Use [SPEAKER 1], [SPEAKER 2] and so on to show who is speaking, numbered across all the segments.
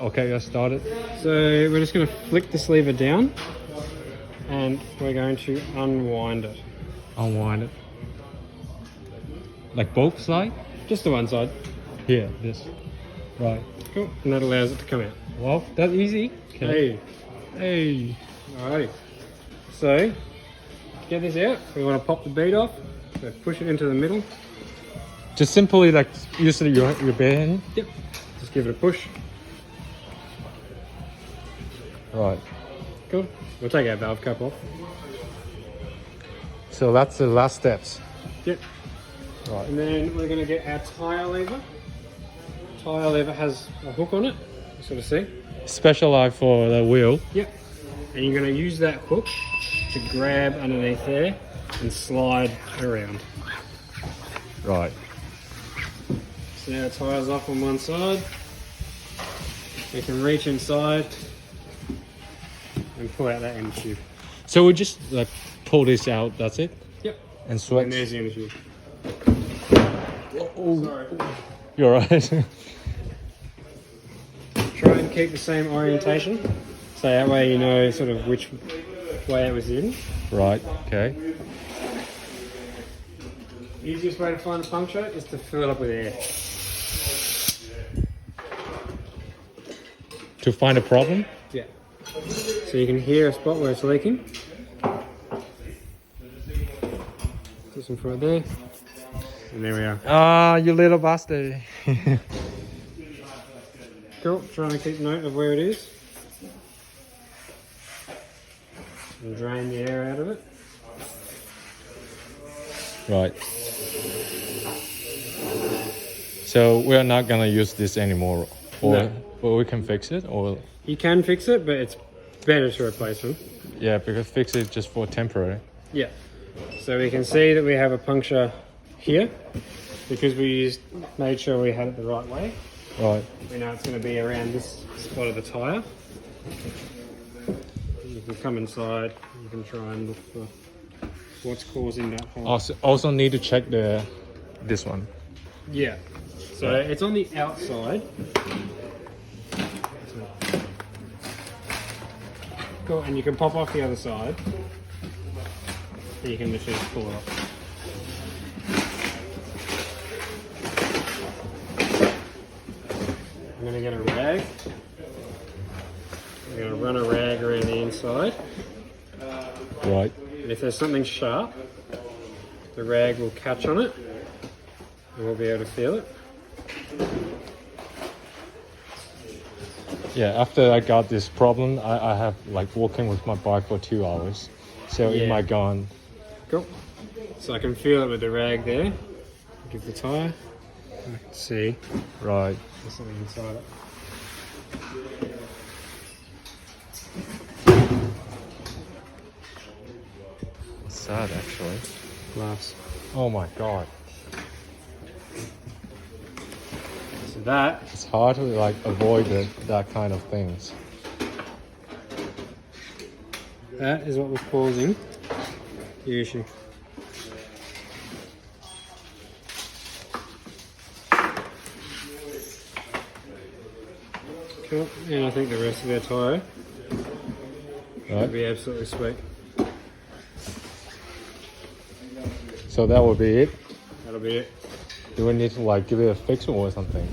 [SPEAKER 1] Okay, I started.
[SPEAKER 2] So we're just going to flick this lever down and we're going to unwind it.
[SPEAKER 1] Unwind it. Like both sides?
[SPEAKER 2] Just the one side.
[SPEAKER 1] Here, this. Right.
[SPEAKER 2] Cool. And that allows it to come out.
[SPEAKER 1] Well, that's easy.
[SPEAKER 2] Okay.
[SPEAKER 1] Hey.
[SPEAKER 2] Alrighty. So, to get this out, we want to pop the bead off. So push it into the middle.
[SPEAKER 1] Just simply like use your bare hand?
[SPEAKER 2] Yep. Just give it a push.
[SPEAKER 1] Right.
[SPEAKER 2] Cool. We'll take our valve cap off.
[SPEAKER 1] So that's the last steps.
[SPEAKER 2] Yep.
[SPEAKER 1] Right.
[SPEAKER 2] And then we're going to get our tyre lever. Tyre lever has a hook on it, you sort of see.
[SPEAKER 1] Specialized for the wheel.
[SPEAKER 2] Yep. And you're going to use that hook to grab underneath there and slide around.
[SPEAKER 1] Right.
[SPEAKER 2] So now the tyre's off on one side. We can reach inside and pull out that end tube.
[SPEAKER 1] So we just like pull this out, that's it?
[SPEAKER 2] Yep.
[SPEAKER 1] And switch.
[SPEAKER 2] And there's the end tube.
[SPEAKER 1] Oh.
[SPEAKER 2] Sorry.
[SPEAKER 1] You're right.
[SPEAKER 2] Try and keep the same orientation. So that way you know sort of which way it was in.
[SPEAKER 1] Right, okay.
[SPEAKER 2] Easiest way to find a puncture is to fill it up with air.
[SPEAKER 1] To find a problem?
[SPEAKER 2] Yeah. So you can hear a spot where it's leaking. Put some for it there. And there we are.
[SPEAKER 1] Ah, you little bastard.
[SPEAKER 2] Cool. Trying to keep note of where it is. And drain the air out of it.
[SPEAKER 1] Right. So we're not gonna use this anymore, or
[SPEAKER 2] No.
[SPEAKER 1] or we can fix it, or
[SPEAKER 2] You can fix it, but it's better to replace them.
[SPEAKER 1] yeah, because fix it just for temporary.
[SPEAKER 2] Yeah. So we can see that we have a puncture here because we made sure we had it the right way.
[SPEAKER 1] Right.
[SPEAKER 2] We know it's going to be around this spot of the tyre. You can come inside. You can try and look for what's causing that hole.
[SPEAKER 1] Also need to check this one.
[SPEAKER 2] Yeah. So it's on the outside. Cool. And you can pop off the other side. You can just pull it off. I'm going to get a rag. I'm going to run a rag around the inside.
[SPEAKER 1] Right.
[SPEAKER 2] And if there's something sharp, the rag will catch on it and we'll be able to feel it.
[SPEAKER 1] Yeah, after I got this problem, I have like walking with my bike for 2 hours. So
[SPEAKER 2] Yeah.
[SPEAKER 1] it might go on.
[SPEAKER 2] Cool. So I can feel it with the rag there. Give the tyre. I can see
[SPEAKER 1] Right.
[SPEAKER 2] there's something inside it.
[SPEAKER 1] What's that actually?
[SPEAKER 2] Glass.
[SPEAKER 1] Oh my god.
[SPEAKER 2] So that
[SPEAKER 1] It's hard to like avoid that kind of things.
[SPEAKER 2] is what was causing the issue. Cool. And I think the rest of their tyre will
[SPEAKER 1] Right.
[SPEAKER 2] be absolutely sweet.
[SPEAKER 1] So that will be it.
[SPEAKER 2] That'll be it.
[SPEAKER 1] Do we need to like give it a fix or something?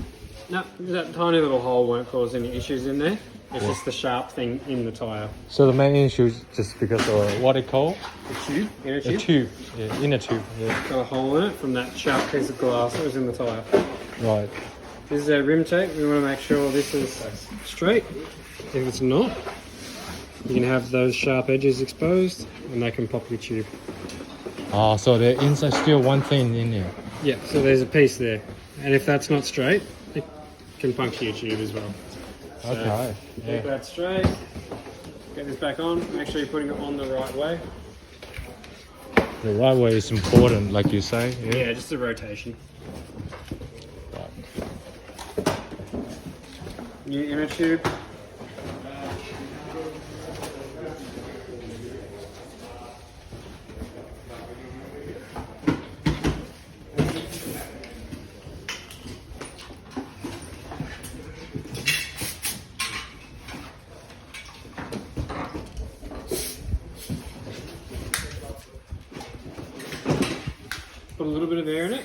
[SPEAKER 2] No, that tiny little hole won't cause any issues in there. It's just the sharp thing in the tyre.
[SPEAKER 1] So the main issue is just because of what it called?
[SPEAKER 2] The tube, inner
[SPEAKER 1] The
[SPEAKER 2] tube,
[SPEAKER 1] tube. Yeah, inner tube. Yeah.
[SPEAKER 2] got a hole in it from that sharp piece of glass that was in the tyre.
[SPEAKER 1] Right.
[SPEAKER 2] This is our rim tape. We want to make sure this is straight. If it's not, you can have those sharp edges exposed and they can pop your tube.
[SPEAKER 1] Oh, so the inside still one thing in there.
[SPEAKER 2] Yeah, so there's a piece there. And if that's not straight, it can puncture your tube as well. So
[SPEAKER 1] Okay.
[SPEAKER 2] keep that straight. Get this back on. Make sure you're putting it on the right way.
[SPEAKER 1] The right way is important, like you say.
[SPEAKER 2] Yeah, just a rotation.
[SPEAKER 1] Right.
[SPEAKER 2] New inner tube. a little bit of air in it.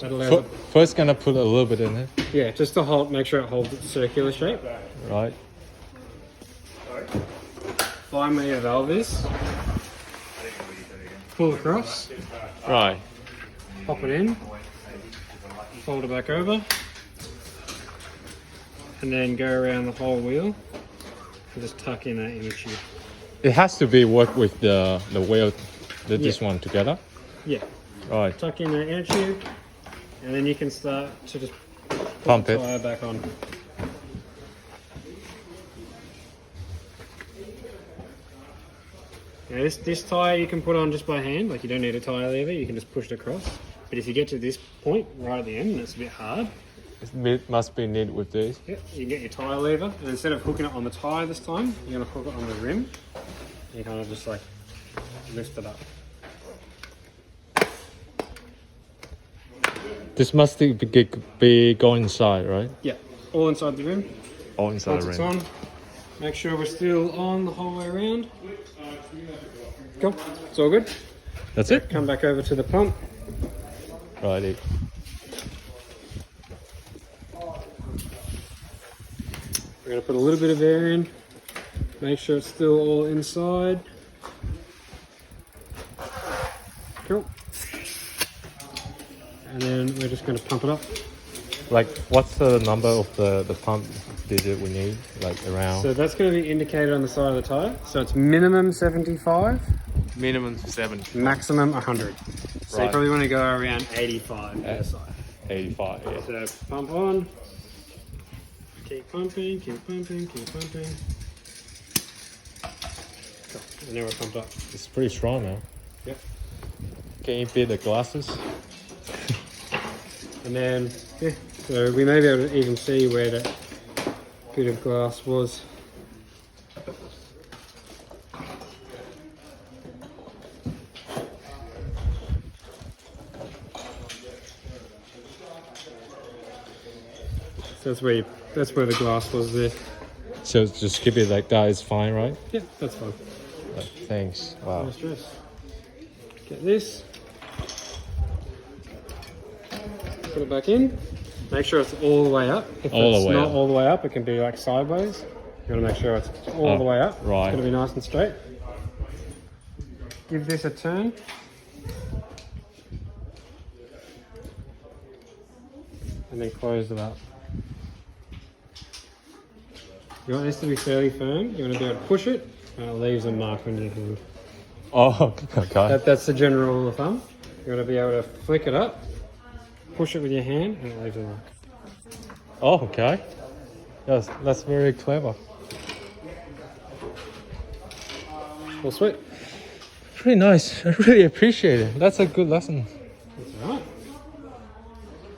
[SPEAKER 2] That allows
[SPEAKER 1] First, gonna put a little bit in it.
[SPEAKER 2] yeah, just to make sure it holds its circular shape.
[SPEAKER 1] Right.
[SPEAKER 2] Find where your valve is. Pull across.
[SPEAKER 1] Right.
[SPEAKER 2] Pop it in. Fold it back over. And then go around the whole wheel. And just tuck in that inner tube.
[SPEAKER 1] It has to be work with the wheel, this one together.
[SPEAKER 2] Yeah.
[SPEAKER 1] Right.
[SPEAKER 2] Tuck in that inner tube. And then you can start to just
[SPEAKER 1] Pump
[SPEAKER 2] the
[SPEAKER 1] it.
[SPEAKER 2] tire back on. Now this tire you can put on just by hand, like you don't need a tire lever, you can just push it across. But if you get to this point right at the end and it's a bit hard,
[SPEAKER 1] It must be neat with this.
[SPEAKER 2] yeah, you can get your tire lever, and instead of hooking it on the tire this time, you're gonna hook it on the rim. And you kind of just like lift it up.
[SPEAKER 1] This must be going inside, right?
[SPEAKER 2] Yeah, all inside the rim.
[SPEAKER 1] All inside
[SPEAKER 2] Once
[SPEAKER 1] the
[SPEAKER 2] it's
[SPEAKER 1] rim.
[SPEAKER 2] on, make sure we're still on the whole way around. Cool, it's all good.
[SPEAKER 1] That's it?
[SPEAKER 2] Come back over to the pump.
[SPEAKER 1] Righty.
[SPEAKER 2] We're going to put a little bit of air in, make sure it's still all inside. Cool. And then we're just going to pump it up.
[SPEAKER 1] Like, what's the number of the pump digit we need? Like around?
[SPEAKER 2] So that's going to be indicated on the side of the tire. So it's minimum 75,
[SPEAKER 1] Minimum 70.
[SPEAKER 2] maximum 100. So you
[SPEAKER 1] Right.
[SPEAKER 2] probably want to go around 85 per side.
[SPEAKER 1] 85, yeah.
[SPEAKER 2] So pump on. Keep pumping, keep pumping, keep pumping. Cool. And now we're pumped up.
[SPEAKER 1] It's pretty strong now.
[SPEAKER 2] Yep.
[SPEAKER 1] Can you beat the glasses?
[SPEAKER 2] And then, yeah, so we may be able to even see where that bit of glass was. So that's where the glass was there.
[SPEAKER 1] So just keep it like that is fine, right?
[SPEAKER 2] Yeah, that's fine.
[SPEAKER 1] Thanks. Wow.
[SPEAKER 2] No stress. Get this. Put it back in. Make sure it's all the way up. If
[SPEAKER 1] All the
[SPEAKER 2] it's
[SPEAKER 1] way
[SPEAKER 2] not
[SPEAKER 1] up.
[SPEAKER 2] all the way up, it can be like sideways. You want to make sure it's all the way up.
[SPEAKER 1] right.
[SPEAKER 2] It's going to be nice and straight. Give this a turn. And then close it up. You want this to be fairly firm. You want to be able to push it, and it leaves a mark on your hand.
[SPEAKER 1] Oh, okay.
[SPEAKER 2] That's the general rule of thumb. You want to be able to flick it up, push it with your hand, and it leaves a mark.
[SPEAKER 1] Oh, okay. Yes, that's very clever.
[SPEAKER 2] Well, sweet.
[SPEAKER 1] Pretty nice. I really appreciate it. That's a good lesson.
[SPEAKER 2] That's all right.